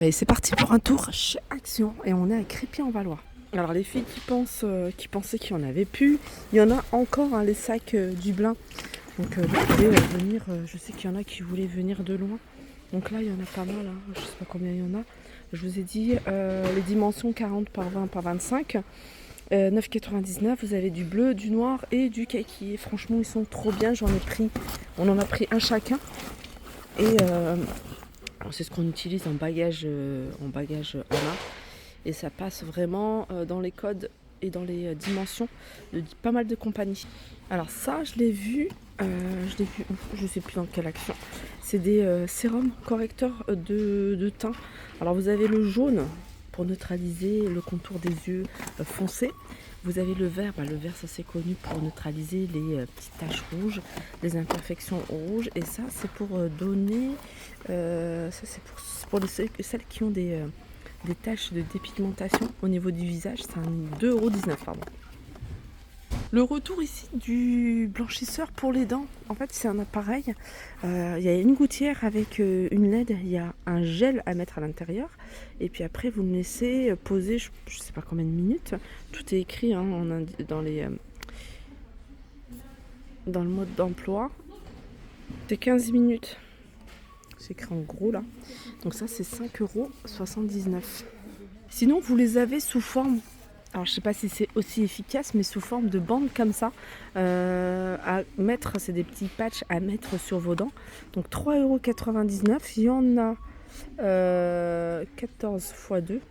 Et c'est parti pour un tour chez Action et on est à Crépy-en-Valois. Alors les filles qui pensaient qu'il y en avait plus, il y en a encore hein, les sacs Dublin. Donc vous pouvez venir, je sais qu'il y en a qui voulaient venir de loin. Donc là il y en a pas mal, hein. Je sais pas combien il y en a. Je vous ai dit les dimensions 40 par 20 par 25. 9,99, vous avez du bleu, du noir et du kaki. Et franchement ils sont trop bien, on en a pris un chacun. Et c'est ce qu'on utilise en bagage en main. Et ça passe vraiment dans les codes et dans les dimensions de pas mal de compagnies. Alors ça, je l'ai vu, je sais plus dans quelle action. C'est des sérums correcteurs de teint. Alors vous avez le jaune pour neutraliser le contour des yeux foncés. Vous avez le vert, le vert ça c'est connu pour neutraliser les petites taches rouges, les imperfections rouges. Et ça c'est pour donner, ça c'est pour celles qui ont des taches de dépigmentation au niveau du visage. C'est un 2,19 €, pardon. Le retour ici du blanchisseur pour les dents, en fait c'est un appareil, il y a une gouttière avec une LED, il y a un gel à mettre à l'intérieur et puis après vous le laissez poser je sais pas combien de minutes, tout est écrit hein, dans le mode d'emploi, c'est 15 minutes, c'est écrit en gros là, donc ça c'est 5,79 €. Sinon vous les avez sous forme, alors je sais pas si c'est aussi efficace, mais sous forme de bande comme ça, à mettre, c'est des petits patchs à mettre sur vos dents. Donc 3,99 €, il y en a 14 x 2.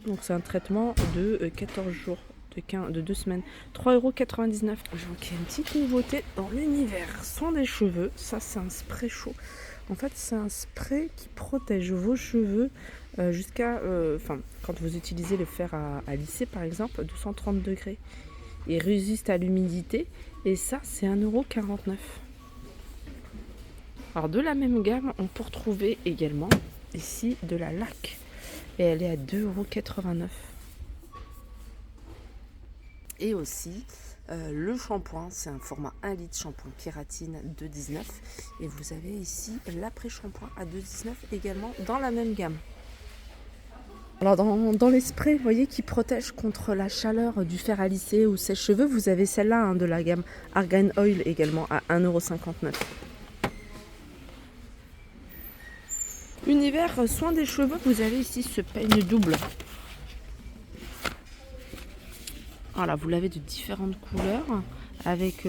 Donc c'est un traitement de 14 jours, de 2 semaines. 3,99 €. Je vois qu'il y a une petite nouveauté dans l'univers soin des cheveux. Ça c'est un spray chaud. En fait c'est un spray qui protège vos cheveux jusqu'à, quand vous utilisez le fer à lisser par exemple, 230 degrés. Il résiste à l'humidité et ça c'est 1,49 €. Alors de la même gamme on peut retrouver également ici de la laque et elle est à 2,89 €. Et aussi le shampoing, c'est un format 1 litre shampoing kératine 2,19 €. Et vous avez ici l'après-shampoing à 2,19 € également dans la même gamme. Alors dans les sprays, vous voyez, qui protègent contre la chaleur du fer à lisser ou sèche-cheveux, vous avez celle-là hein, de la gamme Argan Oil également à 1,59 €. Univers soin des cheveux, vous avez ici ce peigne double. Voilà, vous l'avez de différentes couleurs avec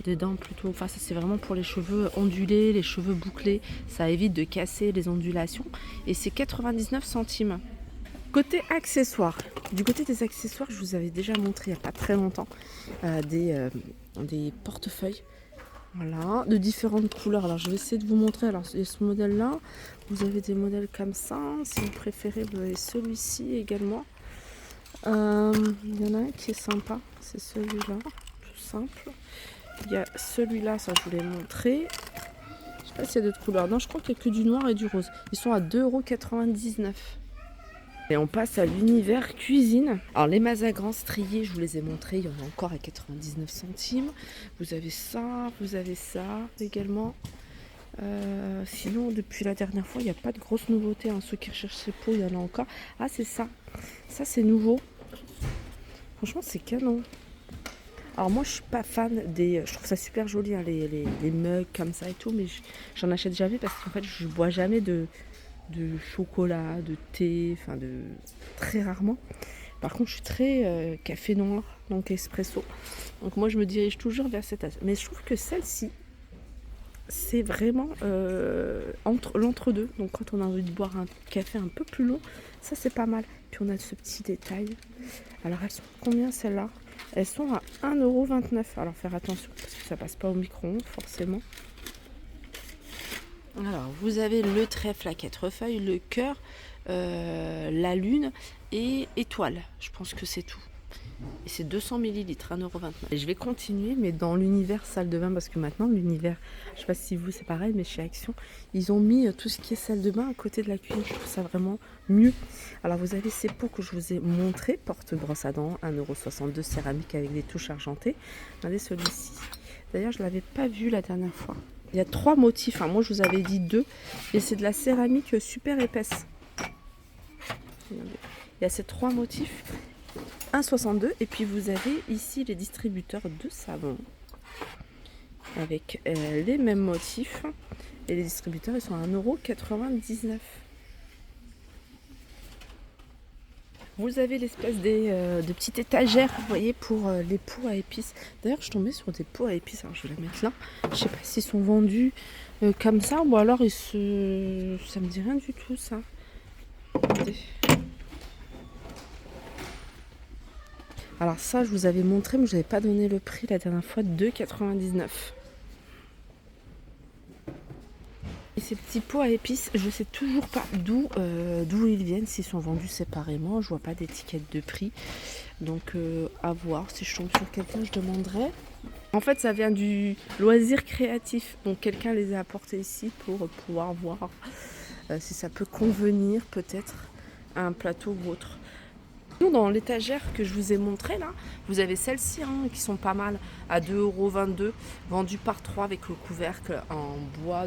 des dents plutôt. Enfin, ça c'est vraiment pour les cheveux ondulés, les cheveux bouclés. Ça évite de casser les ondulations. Et c'est 99 centimes. Côté accessoires, du côté des accessoires, je vous avais déjà montré il n'y a pas très longtemps des portefeuilles. Voilà, de différentes couleurs. Alors je vais essayer de vous montrer. Alors il y a ce modèle là, vous avez des modèles comme ça. Si vous préférez, vous avez celui-ci également. Il y en a un qui est sympa, c'est celui-là, tout simple. Il y a celui-là, ça je vous l'ai montré. Je sais pas s'il y a d'autres couleurs. Non, je crois qu'il n'y a que du noir et du rose. Ils sont à 2,99 €. Et on passe à l'univers cuisine. Alors les mazagrans striés, je vous les ai montrés, il y en a encore à 99 centimes. Vous avez ça également. Sinon, depuis la dernière fois, il n'y a pas de grosses nouveautés. Hein. Ceux qui recherchent ces pots, il y en a encore. Ah, c'est ça. Ça, c'est nouveau. Franchement, c'est canon. Alors moi, je suis pas fan des... Je trouve ça super joli, hein, les mugs comme ça et tout, mais j'en achète jamais parce qu'en fait, je bois jamais de chocolat, de thé, très rarement. Par contre, je suis très café noir, donc espresso. Donc moi, je me dirige toujours vers cette tasse. Mais je trouve que celle-ci, c'est vraiment entre l'entre-deux. Donc quand on a envie de boire un café un peu plus long, ça c'est pas mal. Puis on a ce petit détail. Alors elles sont combien celles-là? Elles sont à 1,29 €. Alors faire attention parce que ça passe pas au micro-ondes forcément. Alors vous avez le trèfle à 4 feuilles, le cœur, la lune et étoile. Je pense que c'est tout. Et c'est 200 ml, 1,29 €. Et je vais continuer, mais dans l'univers salle de bain, parce que maintenant, l'univers, je sais pas si vous c'est pareil, mais chez Action, ils ont mis tout ce qui est salle de bain à côté de la cuisine. Je trouve ça vraiment mieux. Alors, vous avez ces pots que je vous ai montrés, porte-brosse à dents, 1,62 €, céramique avec des touches argentées. Regardez celui-ci. D'ailleurs, je ne l'avais pas vu la dernière fois. Il y a 3 motifs, hein. Moi je vous avais dit 2. Et c'est de la céramique super épaisse. Regardez. Il y a ces 3 motifs. 1,62. Et puis vous avez ici les distributeurs de savon. Avec les mêmes motifs. Et les distributeurs, ils sont à 1,99 €. Vous avez l'espèce de petite étagère, vous voyez, pour les pots à épices. D'ailleurs, je suis tombée sur des pots à épices. Alors, je vais la mettre là. Je sais pas s'ils sont vendus comme ça ou alors ça me dit rien du tout, ça. Regardez. Alors ça, je vous avais montré, mais je n'avais pas donné le prix la dernière fois, 2,99 €. Et ces petits pots à épices, je sais toujours pas d'où ils viennent, s'ils sont vendus séparément. Je vois pas d'étiquette de prix. Donc à voir, si je tombe sur quelqu'un, je demanderai. En fait, ça vient du loisir créatif. Donc quelqu'un les a apportés ici pour pouvoir voir si ça peut convenir peut-être à un plateau ou autre. Dans l'étagère que je vous ai montré là, vous avez celles-ci qui sont pas mal à 2,22 €, vendues par 3 avec le couvercle en bois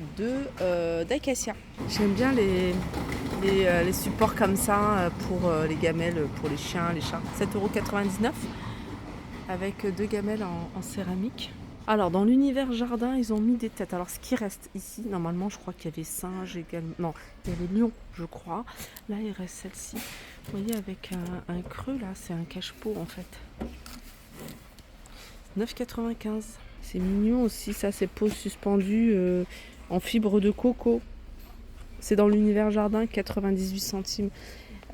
d'acacia. J'aime bien les supports comme ça pour les gamelles, pour les chiens, les chats. 7,99 € avec 2 gamelles en céramique. Alors dans l'univers jardin, ils ont mis des têtes. Alors ce qui reste ici, normalement je crois qu'il y avait singe également. Non, il y avait lion, je crois. Là il reste celle-ci. Vous voyez avec un creux là, c'est un cache-pot en fait. 9,95 €. C'est mignon aussi, ça, ces pots suspendus en fibre de coco. C'est dans l'univers jardin, 98 centimes.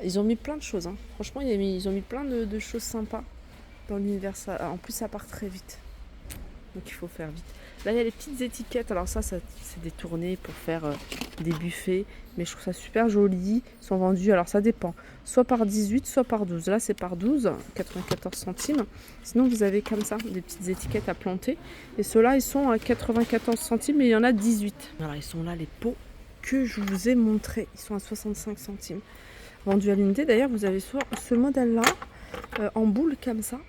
Ils ont mis plein de choses. Franchement, ils ont mis plein de choses sympas dans l'univers. En plus, ça part très vite. Donc il faut faire vite. Là il y a les petites étiquettes. Alors ça c'est détourné pour faire des buffets. Mais je trouve ça super joli. Ils sont vendus, alors ça dépend. Soit par 18, soit par 12. Là c'est par 12, 94 centimes. Sinon vous avez comme ça des petites étiquettes à planter. Et ceux-là ils sont à 94 centimes et il y en a 18. Alors ils sont là les pots que je vous ai montrés. Ils sont à 65 centimes. Vendus à l'unité. D'ailleurs vous avez ce modèle-là en boule comme ça.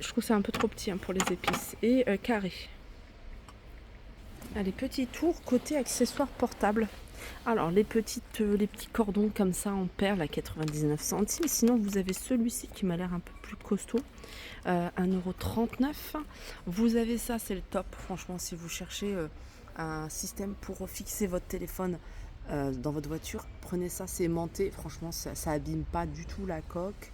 Je trouve que c'est un peu trop petit pour les épices. Et carré. Les petits tours côté accessoires portables. Alors les petits cordons comme ça en perles à 99 centimes. Sinon vous avez celui-ci qui m'a l'air un peu plus costaud. 1,39 €. Vous avez ça, c'est le top. Franchement, si vous cherchez un système pour fixer votre téléphone dans votre voiture, prenez ça, c'est aimanté. Franchement, ça abîme pas du tout la coque.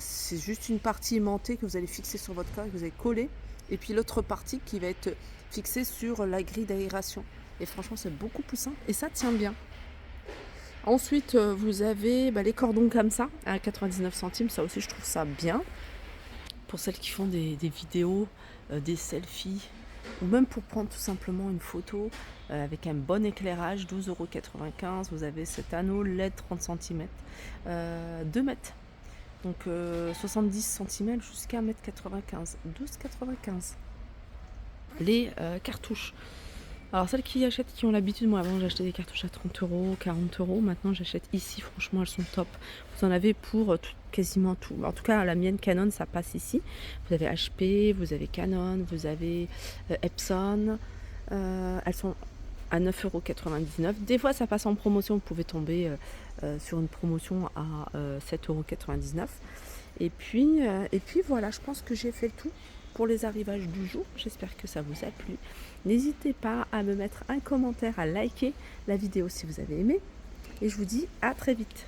C'est juste une partie aimantée que vous allez fixer sur votre coque, que vous allez coller, et puis l'autre partie qui va être fixée sur la grille d'aération. Et franchement, c'est beaucoup plus simple et ça tient bien. Ensuite, vous avez les cordons comme ça à 99 centimes. Ça aussi, je trouve ça bien. Pour celles qui font des vidéos, des selfies, ou même pour prendre tout simplement une photo avec un bon éclairage, 12,95 €. Vous avez cet anneau LED 30 cm, 2 mètres. Donc 70 cm jusqu'à 1,95 m, 12,95 €. Les cartouches. Alors celles qui achètent, qui ont l'habitude, moi avant j'achetais des cartouches à 30 €, 40 €. Maintenant j'achète ici, franchement elles sont top. Vous en avez pour quasiment tout. En tout cas la mienne Canon, ça passe ici. Vous avez HP, vous avez Canon, vous avez Epson. Elles sont à 9,99 €. Des fois ça passe en promotion, vous pouvez tomber sur une promotion à 7,99 €. Et puis voilà, je pense que j'ai fait le tout pour les arrivages du jour. J'espère que ça vous a plu. N'hésitez pas à me mettre un commentaire, à liker la vidéo si vous avez aimé. Et je vous dis à très vite.